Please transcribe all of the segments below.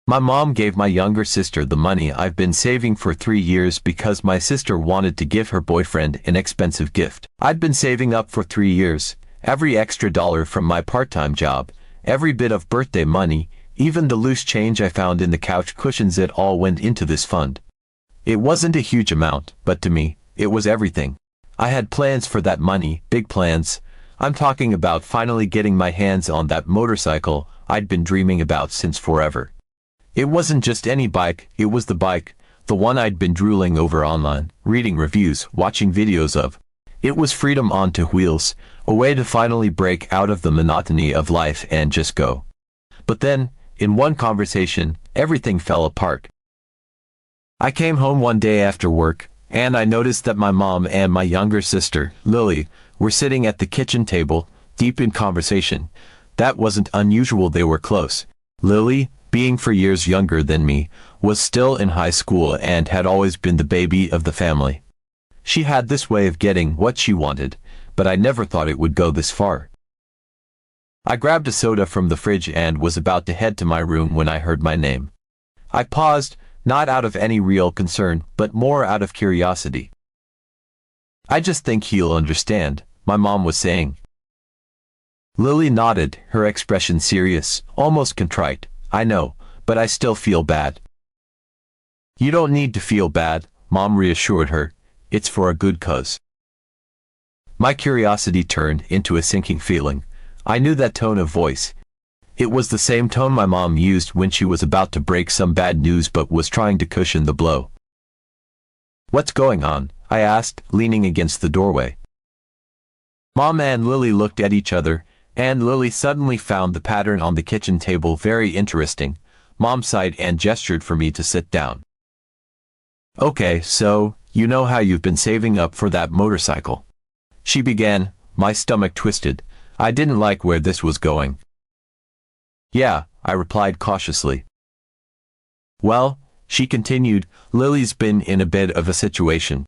My mom gave my younger sister the money I've been saving for 3 years because my sister wanted to give her boyfriend an expensive gift. I'd been saving up for 3 years, every extra dollar from my part-time job, every bit of birthday money, even the loose change I found in the couch cushions, it all went into this fund. It wasn't a huge amount, but to me, it was everything. I had plans for that money, big plans. I'm talking about finally getting my hands on that motorcycle I'd been dreaming about since forever. It wasn't just any bike, it was the bike, the one I'd been drooling over online, reading reviews, watching videos of. It was freedom onto wheels, a way to finally break out of the monotony of life and just go. But then, in one conversation, everything fell apart. I came home one day after work, and I noticed that my mom and my younger sister, Lily, were sitting at the kitchen table, deep in conversation. That wasn't unusual, they were close. Lily, being 4 years younger than me, was still in high school and had always been the baby of the family. She had this way of getting what she wanted, but I never thought it would go this far. I grabbed a soda from the fridge and was about to head to my room when I heard my name. I paused, not out of any real concern, but more out of curiosity. "I just think he'll understand," my mom was saying. Lily nodded, her expression serious, almost contrite. "I know, but I still feel bad." "You don't need to feel bad," Mom reassured her. "It's for a good cause." My curiosity turned into a sinking feeling. I knew that tone of voice. It was the same tone my mom used when she was about to break some bad news but was trying to cushion the blow. "What's going on?" I asked, leaning against the doorway. Mom and Lily looked at each other, and Lily suddenly found the pattern on the kitchen table very interesting. Mom sighed and gestured for me to sit down. "Okay, so, you know how you've been saving up for that motorcycle?" she began. My stomach twisted. I didn't like where this was going. "Yeah," I replied cautiously. "Well," she continued, "Lily's been in a bit of a situation."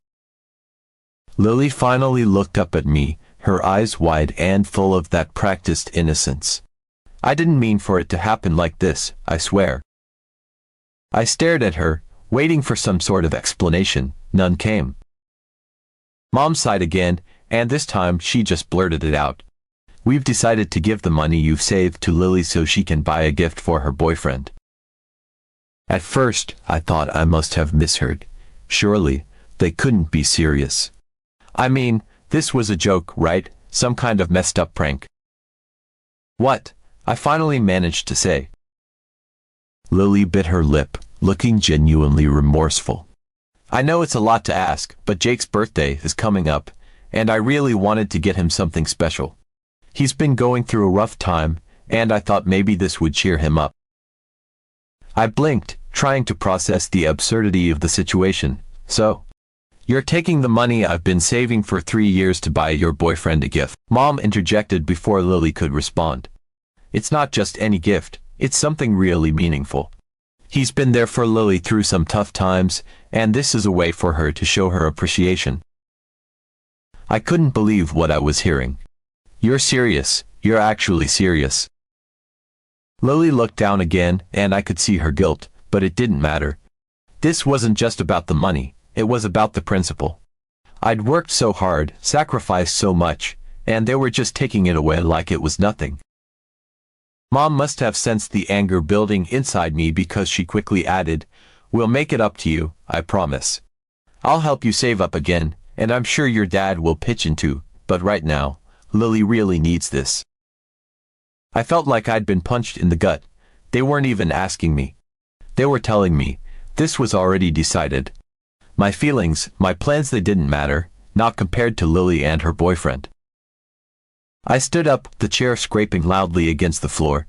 Lily finally looked up at me, her eyes wide and full of that practiced innocence. "I didn't mean for it to happen like this, I swear." I stared at her, waiting for some sort of explanation. None came. Mom sighed again, and this time she just blurted it out. "We've decided to give the money you've saved to Lily so she can buy a gift for her boyfriend." At first, I thought I must have misheard. Surely, they couldn't be serious. I mean, this was a joke, right? Some kind of messed up prank. "What?" I finally managed to say. Lily bit her lip, looking genuinely remorseful. "I know it's a lot to ask, but Jake's birthday is coming up, and I really wanted to get him something special. He's been going through a rough time, and I thought maybe this would cheer him up." I blinked, trying to process the absurdity of the situation. "So, you're taking the money I've been saving for 3 years to buy your boyfriend a gift?" Mom interjected before Lily could respond. "It's not just any gift, it's something really meaningful. He's been there for Lily through some tough times, and this is a way for her to show her appreciation." I couldn't believe what I was hearing. "You're serious, you're actually serious." Lily looked down again, and I could see her guilt, but it didn't matter. This wasn't just about the money, it was about the principle. I'd worked so hard, sacrificed so much, and they were just taking it away like it was nothing. Mom must have sensed the anger building inside me because she quickly added, "We'll make it up to you, I promise. I'll help you save up again, and I'm sure your dad will pitch in too, but right now, Lily really needs this." I felt like I'd been punched in the gut. They weren't even asking me. They were telling me, this was already decided. My feelings, my plans, they didn't matter, not compared to Lily and her boyfriend. I stood up, the chair scraping loudly against the floor.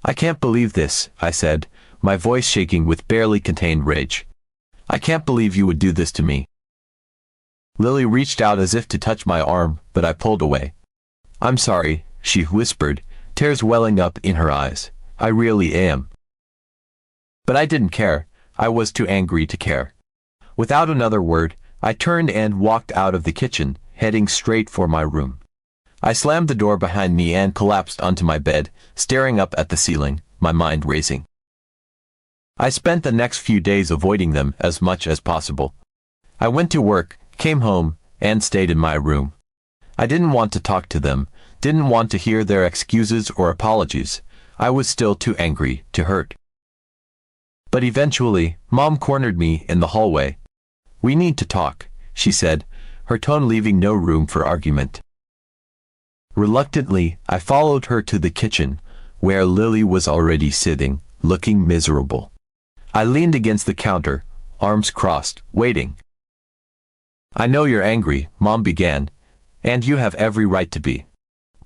"I can't believe this," I said, my voice shaking with barely contained rage. "I can't believe you would do this to me." Lily reached out as if to touch my arm, but I pulled away. "I'm sorry," she whispered, tears welling up in her eyes. "I really am." But I didn't care. I was too angry to care. Without another word, I turned and walked out of the kitchen, heading straight for my room. I slammed the door behind me and collapsed onto my bed, staring up at the ceiling, my mind racing. I spent the next few days avoiding them as much as possible. I went to work, came home, and stayed in my room. I didn't want to talk to them, didn't want to hear their excuses or apologies. I was still too angry to hurt. But eventually, Mom cornered me in the hallway. "We need to talk," she said, her tone leaving no room for argument. Reluctantly, I followed her to the kitchen, where Lily was already sitting, looking miserable. I leaned against the counter, arms crossed, waiting. "I know you're angry," Mom began, "and you have every right to be.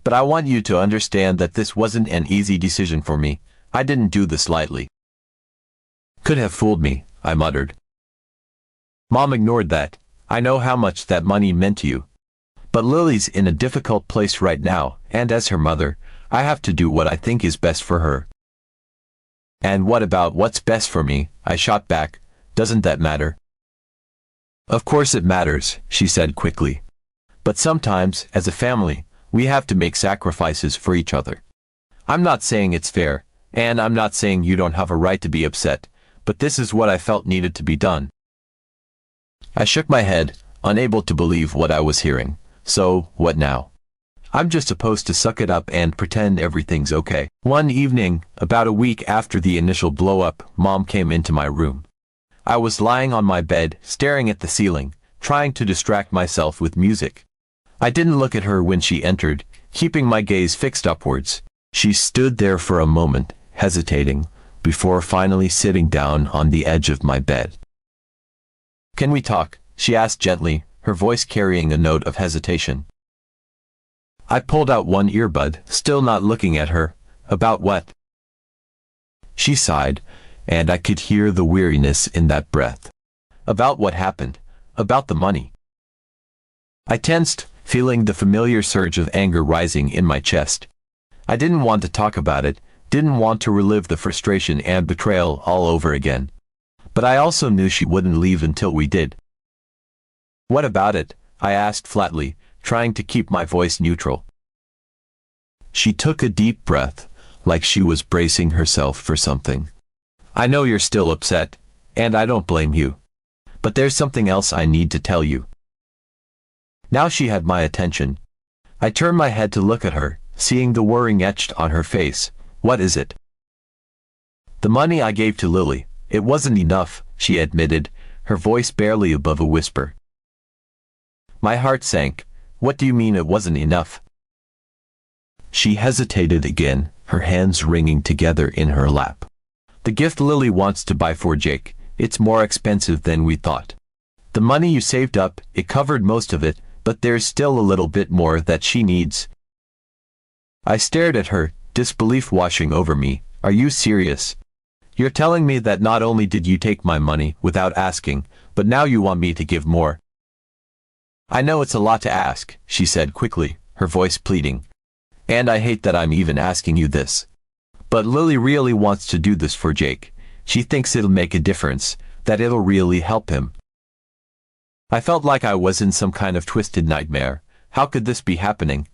But I want you to understand that this wasn't an easy decision for me. I didn't do this lightly." "Could have fooled me," I muttered. Mom ignored that. "I know how much that money meant to you. But Lily's in a difficult place right now, and as her mother, I have to do what I think is best for her." "And what about what's best for me?" I shot back. "Doesn't that matter?" "Of course it matters," she said quickly. "But sometimes, as a family, we have to make sacrifices for each other. I'm not saying it's fair, and I'm not saying you don't have a right to be upset, but this is what I felt needed to be done." I shook my head, unable to believe what I was hearing. "So, what now? I'm just supposed to suck it up and pretend everything's okay." One evening, about a week after the initial blow-up, Mom came into my room. I was lying on my bed, staring at the ceiling, trying to distract myself with music. I didn't look at her when she entered, keeping my gaze fixed upwards. She stood there for a moment, hesitating, before finally sitting down on the edge of my bed. "Can we talk?" she asked gently, her voice carrying a note of hesitation. I pulled out one earbud, still not looking at her. "About what?" She sighed, and I could hear the weariness in that breath. "About what happened. About the money." I tensed, feeling the familiar surge of anger rising in my chest. I didn't want to talk about it, didn't want to relive the frustration and betrayal all over again. But I also knew she wouldn't leave until we did. "What about it?" I asked flatly, trying to keep my voice neutral. She took a deep breath, like she was bracing herself for something. "I know you're still upset, and I don't blame you. But there's something else I need to tell you." Now she had my attention. I turned my head to look at her, seeing the worry etched on her face. "What is it?" "The money I gave to Lily. It wasn't enough," she admitted, her voice barely above a whisper. My heart sank. "What do you mean it wasn't enough?" She hesitated again, her hands wringing together in her lap. "The gift Lily wants to buy for Jake, it's more expensive than we thought. The money you saved up, it covered most of it, but there's still a little bit more that she needs." I stared at her, disbelief washing over me. "Are you serious? You're telling me that not only did you take my money without asking, but now you want me to give more?" "I know it's a lot to ask," she said quickly, her voice pleading. "And I hate that I'm even asking you this. But Lily really wants to do this for Jake. She thinks it'll make a difference, that it'll really help him." I felt like I was in some kind of twisted nightmare. How could this be happening?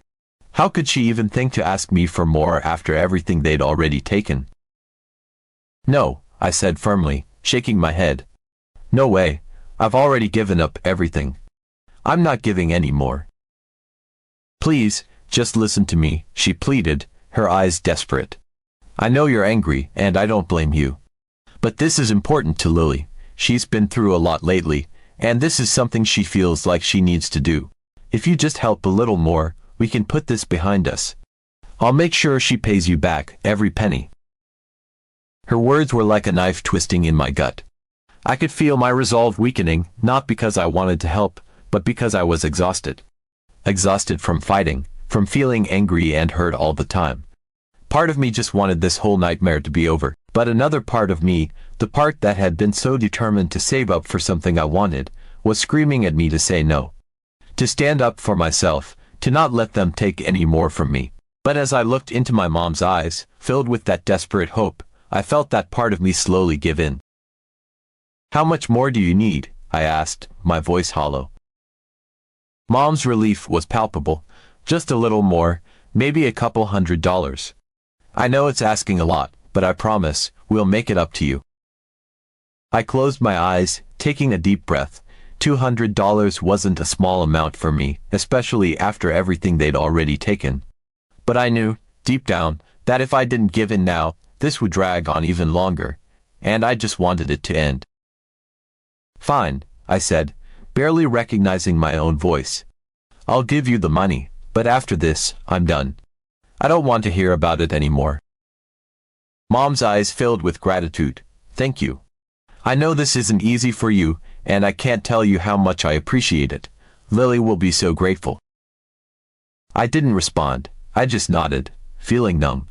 How could she even think to ask me for more after everything they'd already taken? "No," I said firmly, shaking my head. "No way. I've already given up everything. I'm not giving any more." "Please, just listen to me," she pleaded, her eyes desperate. "I know you're angry, and I don't blame you. But this is important to Lily. She's been through a lot lately, and this is something she feels like she needs to do. If you just help a little more, we can put this behind us. I'll make sure she pays you back, every penny." Her words were like a knife twisting in my gut. I could feel my resolve weakening, not because I wanted to help, but because I was exhausted. Exhausted from fighting, from feeling angry and hurt all the time. Part of me just wanted this whole nightmare to be over, but another part of me, the part that had been so determined to save up for something I wanted, was screaming at me to say no. To stand up for myself, to not let them take any more from me. But as I looked into my mom's eyes, filled with that desperate hope, I felt that part of me slowly give in. "How much more do you need?" I asked, my voice hollow. Mom's relief was palpable. "Just a little more, maybe a couple $100. I know it's asking a lot, but I promise, we'll make it up to you." I closed my eyes, taking a deep breath. $200 wasn't a small amount for me, especially after everything they'd already taken. But I knew, deep down, that if I didn't give in now, this would drag on even longer, and I just wanted it to end. "Fine," I said, barely recognizing my own voice. "I'll give you the money, but after this, I'm done. I don't want to hear about it anymore." Mom's eyes filled with gratitude. "Thank you. I know this isn't easy for you, and I can't tell you how much I appreciate it. Lily will be so grateful." I didn't respond. I just nodded, feeling numb.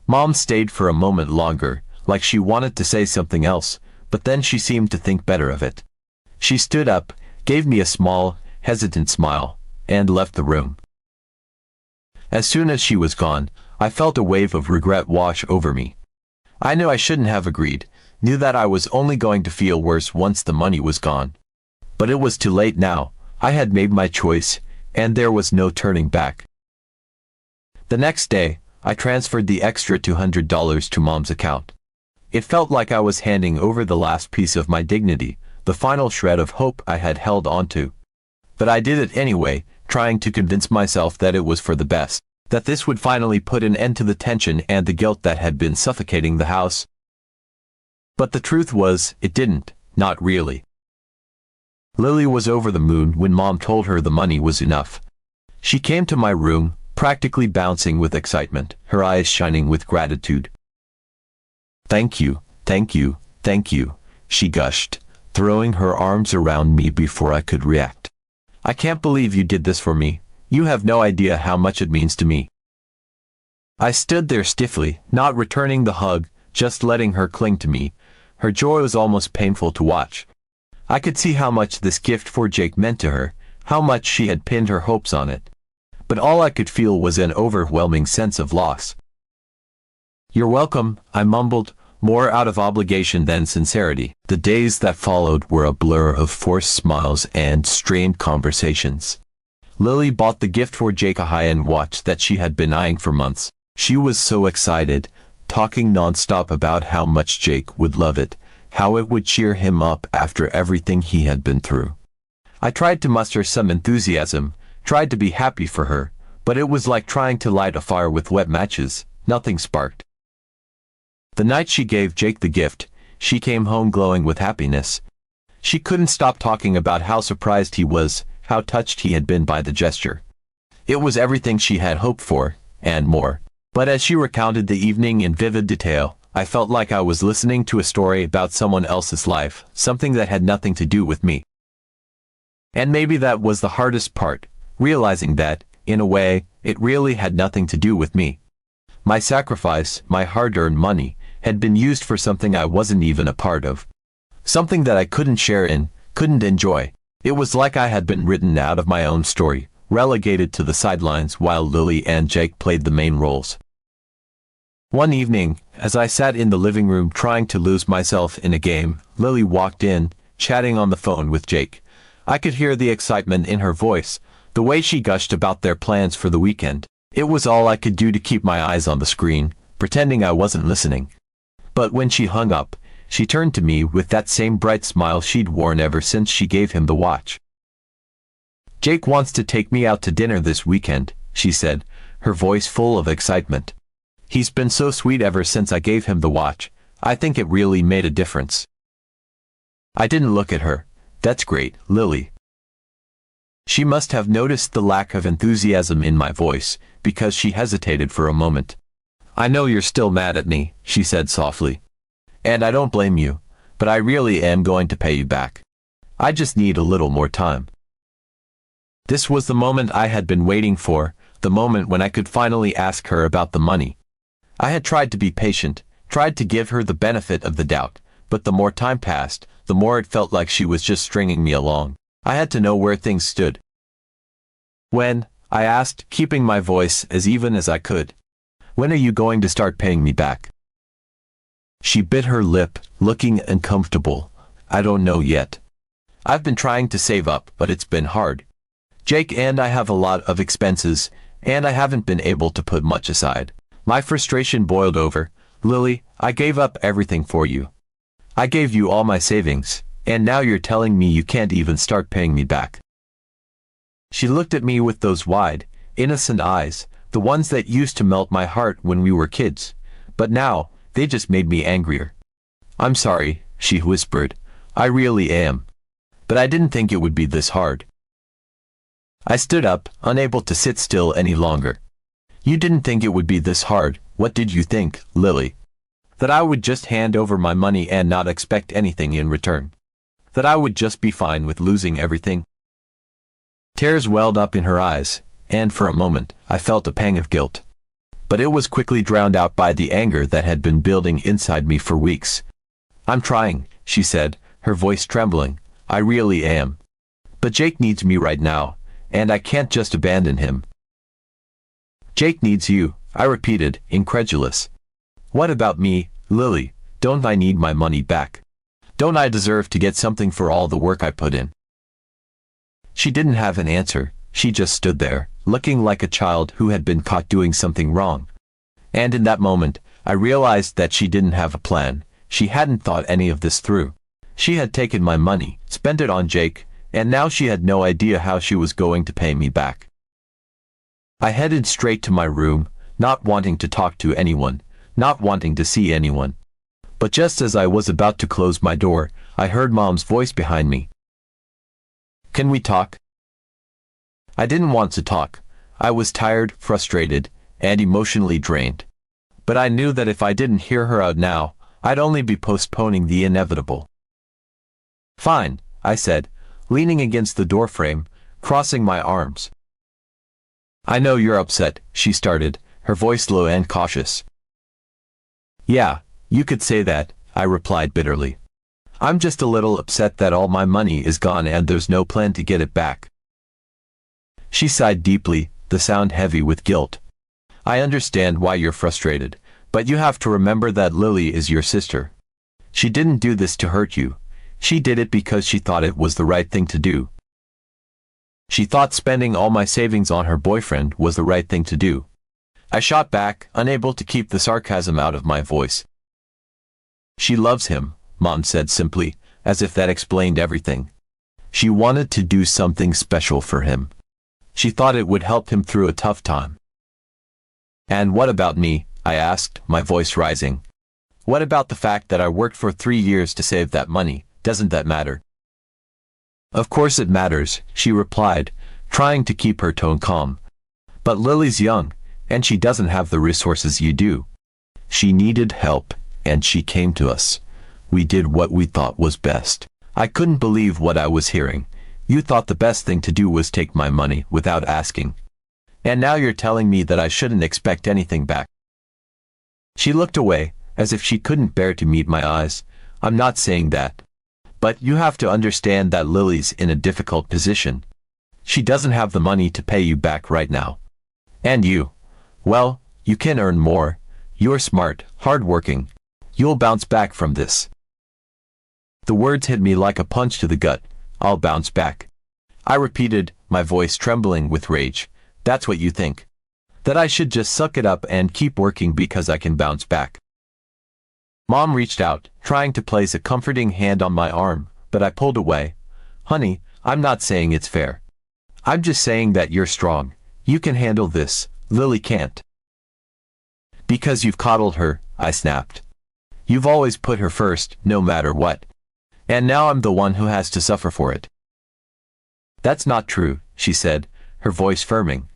Mom stayed for a moment longer, like she wanted to say something else, but then she seemed to think better of it. She stood up, gave me a small, hesitant smile, and left the room. As soon as she was gone, I felt a wave of regret wash over me. I knew I shouldn't have agreed, knew that I was only going to feel worse once the money was gone. But it was too late now. I had made my choice, and there was no turning back. The next day, I transferred the extra $200 to Mom's account. It felt like I was handing over the last piece of my dignity, the final shred of hope I had held onto. But I did it anyway, trying to convince myself that it was for the best, that this would finally put an end to the tension and the guilt that had been suffocating the house. But the truth was, it didn't, not really. Lily was over the moon when Mom told her the money was enough. She came to my room, practically bouncing with excitement, her eyes shining with gratitude. Thank you, thank you, thank you," she gushed, throwing her arms around me before I could react. "I can't believe you did this for me. You have no idea how much it means to me." I stood there stiffly, not returning the hug, just letting her cling to me. Her joy was almost painful to watch. I could see how much this gift for Jake meant to her, how much she had pinned her hopes on it. But all I could feel was an overwhelming sense of loss. "You're welcome," I mumbled, more out of obligation than sincerity. The days that followed were a blur of forced smiles and strained conversations. Lily bought the gift for Jake, a high-end watch that she had been eyeing for months. She was so excited, talking nonstop about how much Jake would love it, how it would cheer him up after everything he had been through. I tried to muster some enthusiasm, tried to be happy for her, but it was like trying to light a fire with wet matches. Nothing sparked. The night she gave Jake the gift, she came home glowing with happiness. She couldn't stop talking about how surprised he was, how touched he had been by the gesture. It was everything she had hoped for, and more. But as she recounted the evening in vivid detail, I felt like I was listening to a story about someone else's life, something that had nothing to do with me. And maybe that was the hardest part, realizing that, in a way, it really had nothing to do with me. My sacrifice, my hard-earned money, had been used for something I wasn't even a part of. Something that I couldn't share in, couldn't enjoy. It was like I had been written out of my own story, relegated to the sidelines while Lily and Jake played the main roles. One evening, as I sat in the living room trying to lose myself in a game, Lily walked in, chatting on the phone with Jake. I could hear the excitement in her voice, the way she gushed about their plans for the weekend. It was all I could do to keep my eyes on the screen, pretending I wasn't listening. But when she hung up, she turned to me with that same bright smile she'd worn ever since she gave him the watch. "Jake wants to take me out to dinner this weekend," she said, her voice full of excitement. "He's been so sweet ever since I gave him the watch. I think it really made a difference." I didn't look at her. "That's great, Lily." She must have noticed the lack of enthusiasm in my voice, because she hesitated for a moment. "I know you're still mad at me," she said softly. "And I don't blame you, but I really am going to pay you back. I just need a little more time." This was the moment I had been waiting for, the moment when I could finally ask her about the money. I had tried to be patient, tried to give her the benefit of the doubt, but the more time passed, the more it felt like she was just stringing me along. I had to know where things stood. "When?" I asked, keeping my voice as even as I could. "When are you going to start paying me back?" She bit her lip, looking uncomfortable. "I don't know yet. I've been trying to save up, but it's been hard. Jake and I have a lot of expenses, and I haven't been able to put much aside." My frustration boiled over. "Lily, I gave up everything for you. I gave you all my savings, and now you're telling me you can't even start paying me back. She looked at me with those wide, innocent eyes, the ones that used to melt my heart when we were kids, but now, they just made me angrier. I'm sorry, she whispered. I really am. But I didn't think it would be this hard. I stood up, unable to sit still any longer. You didn't think it would be this hard. What did you think, Lily? That I would just hand over my money and not expect anything in return? That I would just be fine with losing everything? Tears welled up in her eyes, and for a moment, I felt a pang of guilt. But it was quickly drowned out by the anger that had been building inside me for weeks. I'm trying, she said, her voice trembling. I really am. But Jake needs me right now, and I can't just abandon him. Jake needs you, I repeated, incredulous. What about me, Lily? Don't I need my money back? Don't I deserve to get something for all the work I put in? She didn't have an answer. She just stood there, looking like a child who had been caught doing something wrong. And in that moment, I realized that she didn't have a plan. She hadn't thought any of this through. She had taken my money, spent it on Jake, and now she had no idea how she was going to pay me back. I headed straight to my room, not wanting to talk to anyone, not wanting to see anyone. But just as I was about to close my door, I heard Mom's voice behind me. Can we talk? I didn't want to talk. I was tired, frustrated, and emotionally drained. But I knew that if I didn't hear her out now, I'd only be postponing the inevitable. Fine, I said, leaning against the doorframe, crossing my arms. I know you're upset, she started, her voice low and cautious. Yeah, you could say that, I replied bitterly. I'm just a little upset that all my money is gone and there's no plan to get it back. She sighed deeply, the sound heavy with guilt. I understand why you're frustrated, but you have to remember that Lily is your sister. She didn't do this to hurt you. She did it because she thought it was the right thing to do. She thought spending all my savings on her boyfriend was the right thing to do. I shot back, unable to keep the sarcasm out of my voice. She loves him, Mom said simply, as if that explained everything. She wanted to do something special for him. She thought it would help him through a tough time. And what about me? I asked, my voice rising. What about the fact that I worked for 3 years to save that money? Doesn't that matter? Of course it matters, she replied, trying to keep her tone calm. But Lily's young, and she doesn't have the resources you do. She needed help, and she came to us. We did what we thought was best. I couldn't believe what I was hearing. You thought the best thing to do was take my money without asking. And now you're telling me that I shouldn't expect anything back. She looked away, as if she couldn't bear to meet my eyes. I'm not saying that. But you have to understand that Lily's in a difficult position. She doesn't have the money to pay you back right now. And you, well, you can earn more. You're smart, hardworking. You'll bounce back from this. The words hit me like a punch to the gut. I'll bounce back. I repeated, my voice trembling with rage. That's what you think. That I should just suck it up and keep working because I can bounce back. Mom reached out, trying to place a comforting hand on my arm, but I pulled away. Honey, I'm not saying it's fair. I'm just saying that you're strong. You can handle this. Lily can't. Because you've coddled her, I snapped. You've always put her first, no matter what. And now I'm the one who has to suffer for it. That's not true, she said, her voice firming.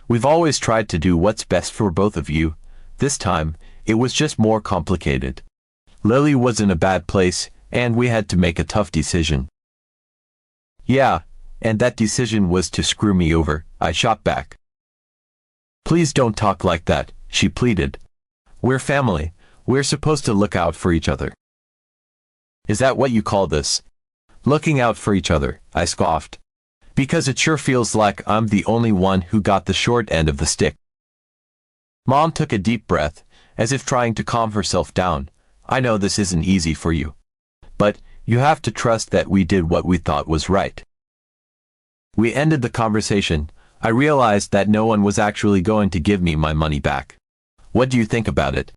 We've always tried to do what's best for both of you. This time, it was just more complicated. Lily was in a bad place, and we had to make a tough decision. Yeah, and that decision was to screw me over, I shot back. Please don't talk like that, she pleaded. We're family. We're supposed to look out for each other. Is that what you call this? Looking out for each other, I scoffed. Because it sure feels like I'm the only one who got the short end of the stick. Mom took a deep breath, as if trying to calm herself down. I know this isn't easy for you. But, you have to trust that we did what we thought was right. We ended the conversation. I realized that no one was actually going to give me my money back. What do you think about it?